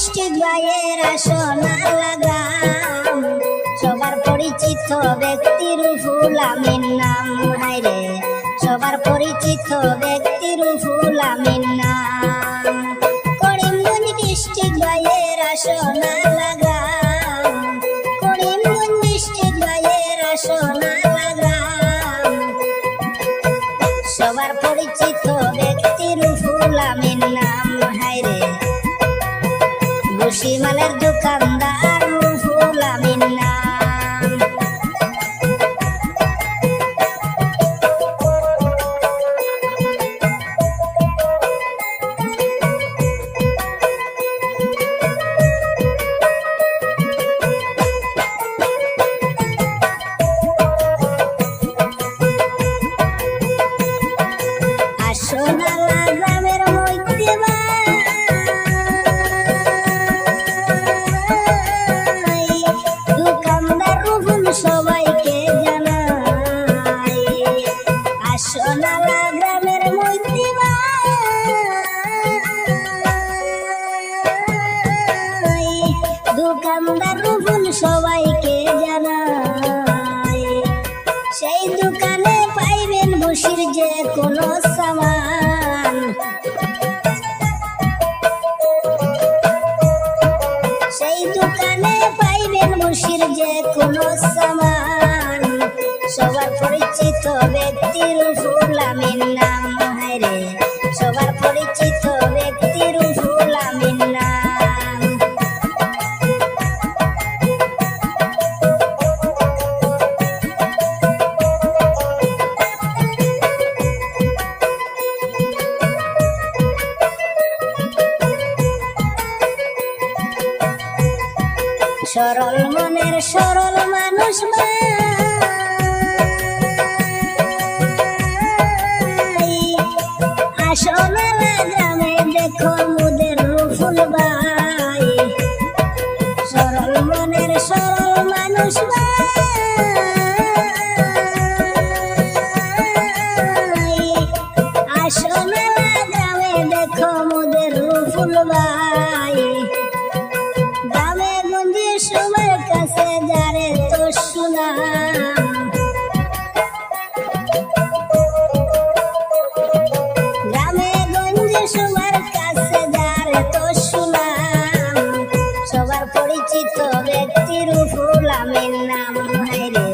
district বাইয়ের আসনা লাগাম সবার পরিচিত ব্যক্তি রুহুল আমিন নাম হায়রে সবার পরিচিত ব্যক্তি রুহুল আমিন নাম করিমগঞ্জ ডিস্ট্রিক্ট বাইয়ের আসনা লাগাম করিমগঞ্জ ডিস্ট্রিক্ট বাইয়ের আসনা লাগাম সবার পরিচিত ব্যক্তি রুহুল আমিন নাম হায়রে ভুসিমালের দোকানদার রুহুল আমিন নাম আসনালা গ্রামের মধ্যে দোকানদার রুহুল সবাইকে জানাই আসনালা গ্রামের মধ্যে দোকানদার রুহুল সবাইকে জানাই সেই দোকানে পাইবেন বসির যে কোনো সামান সেই দোকানে পাইবেন বসির যে কোনো সামান সবার পরিচিত ব্যক্তি রুহুল আমিন নাম হায়রে সবার পরিচিত ব্যক্তি রুহুল আমিন নাম সরল মনের সরল মানুষ আসনালা গ্রামে দেখো মুদের রুহুল ভাই সরল মনের সরল মানুষ আসনালা গ্রামে দেখো মুদের রুহুল ভাই সবার কাছে যারে তো সুনাম গ্রামে গঞ্জে সবার কাছে যারে তো সুনাম সবার পরিচিত ব্যক্তি রুহুল আমিন নাম হায়রে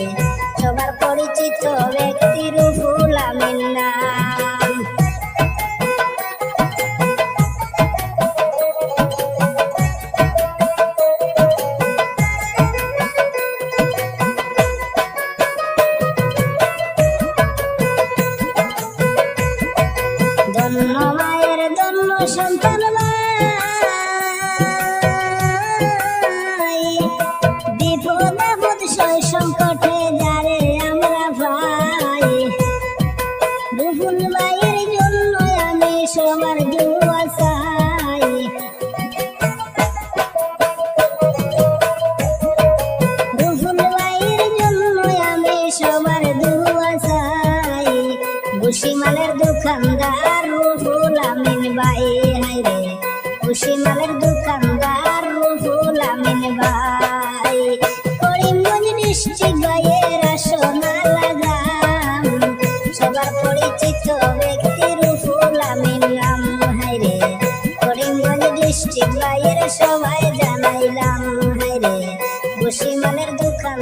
সবার পরিচিত ব্যক্তি রুহুল আমিন নাম ধন্য মায়ের ধন্য সন্তান বিপদ আপদ সয় সংকটে যারে আমরা ভাই রুহুল ভাইয়ের জন্য আমি সবার দুয়া চাই রুহুল ভাইয়ের জন্য আমি সবার দুয়া চাই ভুসিমালের দোকানদার রুহুল আমিন ভাই হায়রে ভুসিমালের দোকানদার রুহুল আমিন ভাই করিমগঞ্জ ডিস্ট্রিক্ট বাইয়ের আসনা লাগাম সবার পরিচিত ব্যক্তি রুহুল আমিন নাম হায়রে করিমগঞ্জ ডিস্ট্রিক্ট বাইয়ের সবাই জানাইলাম হায়রে ভুসিমালের দোকান